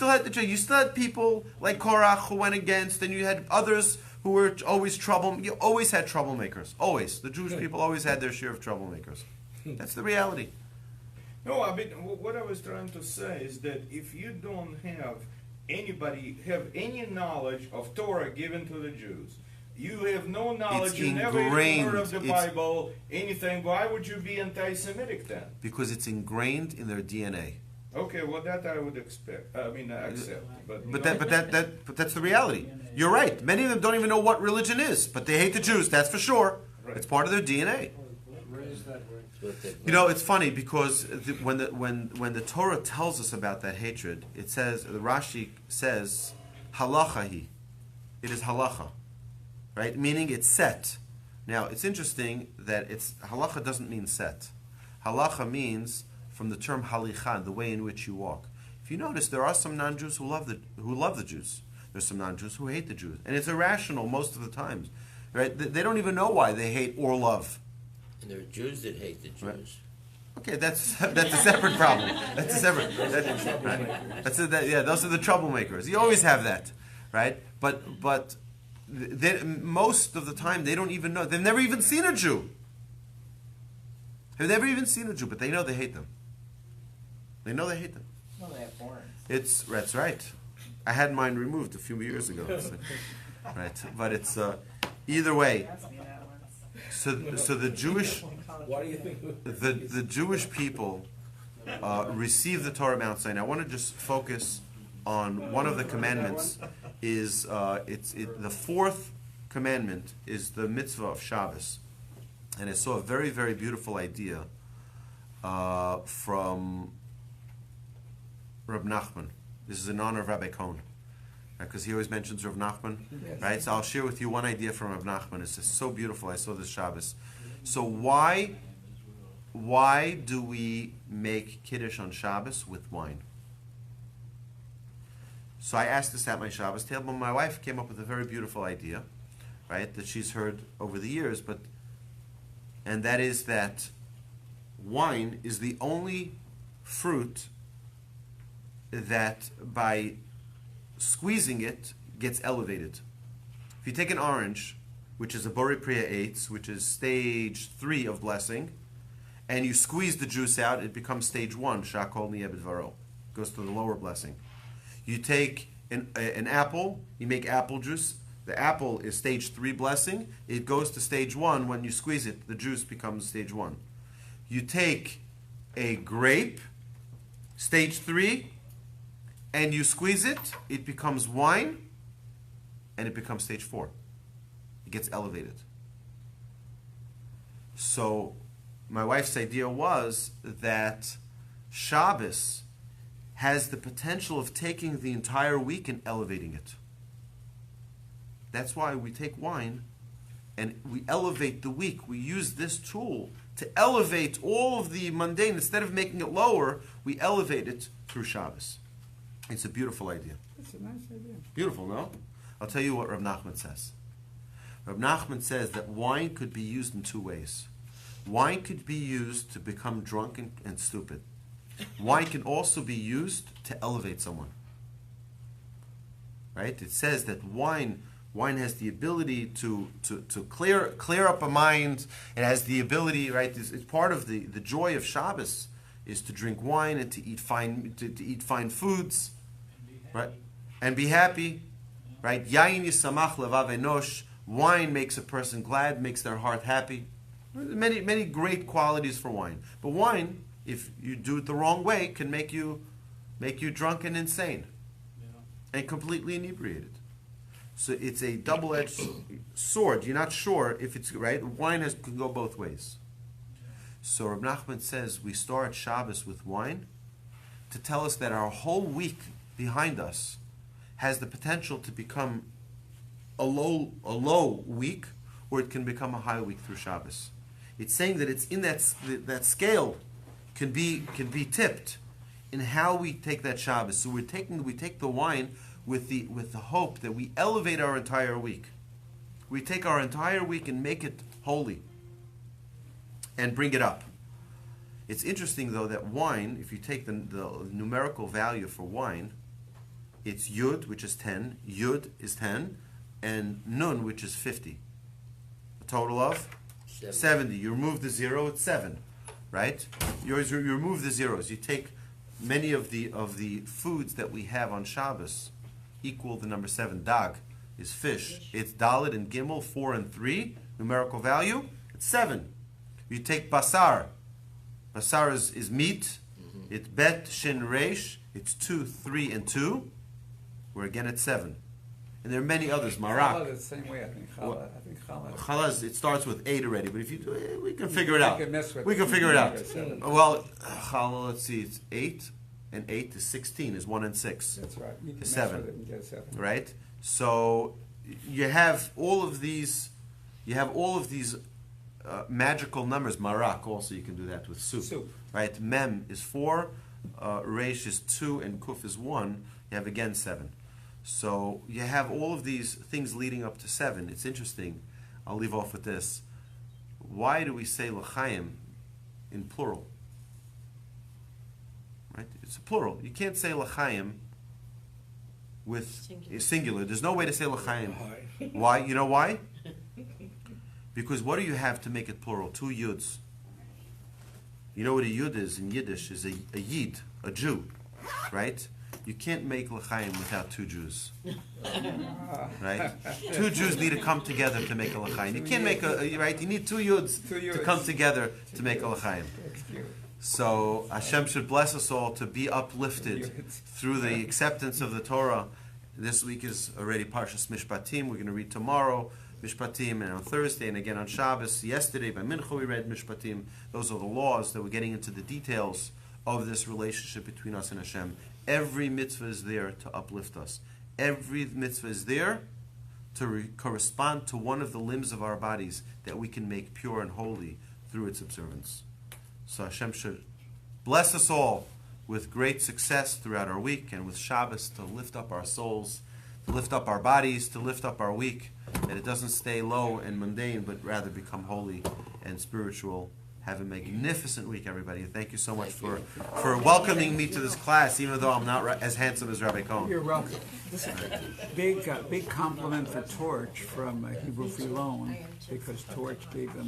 still had people like Korach who went against, and you had others who were always You always had troublemakers. Always. The Jewish people always had their share of troublemakers. That's the reality. No, I mean, what I was trying to say is that if you don't have any knowledge of Torah given to the Jews, you have no knowledge, It's you never even heard of the ingrained. Bible, anything, why would you be anti-Semitic then? Because it's ingrained in their DNA. Okay, well that I would accept, But that's the reality. You're right. Many of them don't even know what religion is, but they hate the Jews. That's for sure. Right. It's part of their DNA. Raised that way. It's funny because when the Torah tells us about that hatred, it says the Rashi says halachahi. it is halacha, right? Meaning it's set. Now, it's interesting that halacha doesn't mean set. Halacha means from the term halichan, the way in which you walk. If you notice, there are some non-Jews who love the Jews. There's some non-Jews who hate the Jews, and it's irrational most of the times, right? They don't even know why they hate or love. And there are Jews that hate the Jews. Right. Okay, that's a separate problem. That's a separate. Those are the troublemakers. You always have that, right? But most of the time they don't even know. They've never even seen a Jew. They've never even seen a Jew, but they know they hate them. They know they hate them. Well, they have horns. That's right. I had mine removed a few years ago. Right, but it's either way. Ask me that once. So the Jewish. Why do you think? The Jewish people receive the Torah Mount Sinai. I want to just focus on one of the commandments. The fourth commandment is the mitzvah of Shabbos, and I saw a very, very beautiful idea from Reb Nachman. This is in honor of Rabbi Cong, because he always mentions Reb Nachman, right? So I'll share with you one idea from Reb Nachman. It's just so beautiful. I saw this Shabbos. So why do we make Kiddush on Shabbos with wine? So I asked this at my Shabbos table, and my wife came up with a very beautiful idea, right, that she's heard over the years, and that is that wine is the only fruit that by squeezing it gets elevated. If you take an orange, which is a Borei Priya Eitz, which is stage 3 of blessing, and you squeeze the juice out, it becomes stage 1, Shakol Niyeh B'Dvaro. Goes to the lower blessing. You take an apple, you make apple juice. The apple is stage 3 blessing. It goes to stage 1. When you squeeze it, the juice becomes stage 1. You take a grape, stage 3, and you squeeze it, it becomes wine, and it becomes stage 4. It gets elevated. So my wife's idea was that Shabbos has the potential of taking the entire week and elevating it. That's why we take wine and we elevate the week. We use this tool to elevate all of the mundane. Instead of making it lower, we elevate it through Shabbos. It's a beautiful idea. It's a nice idea. Beautiful, no? I'll tell you what Reb Nachman says. Reb Nachman says that wine could be used in 2 ways. Wine could be used to become drunk and stupid. Wine can also be used to elevate someone. Right? It says that wine has the ability to clear up a mind. It has the ability, right? It's part of the joy of Shabbos is to drink wine and to eat fine foods, right? And be happy, right? Yain yisamach levav enosh. Wine makes a person glad, makes their heart happy. Many great qualities for wine. But wine, if you do it the wrong way, can make you drunk and insane, and completely inebriated. So it's a double-edged sword. You're not sure if it's right. Wine can go both ways. So Reb Nachman says we start Shabbos with wine to tell us that our whole week behind us has the potential to become a low week, or it can become a high week through Shabbos. It's saying that it's in that scale can be tipped in how we take that Shabbos. So we take the wine with the hope that we elevate our entire week. We take our entire week and make it holy and bring it up. It's interesting though that wine, if you take the numerical value for wine, it's Yud, which is 10, Yud is 10, and Nun, which is 50. A total of 70. You remove the 0, it's 7, right? You remove the zeros. You take many of the foods that we have on Shabbos equal the number 7. Dag is fish. It's Dalet and Gimel, 4 and 3. Numerical value, it's 7. You take Basar. Basar is meat. It's Bet, Shin, Reish. It's 2, 3, and 2. We're again at 7. And there are many others. Marak. Challah is the same way, I think. Challah. Challah, it starts with 8 already, but if you do it, we can figure it out. We can it. figure it out. 7. Well, Challah, let's see, it's 8, and 8 to 16 is 1 and 6. That's right. You can Is mess 7. with it and get 7. Right? So you have all of these. You have all of these magical numbers. Marak also, you can do that with soup. Right? Mem is 4, Reish is 2, and Kuf is 1. You have again 7. So you have all of these things leading up to 7. It's interesting. I'll leave off with this. Why do we say l'chaim in plural? Right? It's a plural. You can't say l'chaim with singular. There's no way to say l'chaim. Why? You know why? Because what do you have to make it plural? 2 yuds. You know what a yud is in Yiddish? Is a yid, a Jew, right? You can't make l'chaim without 2 Jews, right? 2 Jews need to come together to make a l'chaim. You can't make right. You need 2 yuds to come together to make a l'chaim. So Hashem should bless us all to be uplifted through the acceptance of the Torah. This week is already Parshas Mishpatim. We're going to read tomorrow Mishpatim, and on Thursday, and again on Shabbos. Yesterday by Mincha we read Mishpatim. Those are the laws that we're getting into the details of this relationship between us and Hashem. Every mitzvah is there to uplift us. Every mitzvah is there to correspond to one of the limbs of our bodies that we can make pure and holy through its observance. So Hashem should bless us all with great success throughout our week, and with Shabbos to lift up our souls, to lift up our bodies, to lift up our week, that it doesn't stay low and mundane, but rather become holy and spiritual. Have a magnificent week, everybody. And thank you so much for welcoming me to this class, even though I'm not as handsome as Rabbi Cong. You're welcome. Big compliment for Torch from Hebrew Free Loan, because Torch gave them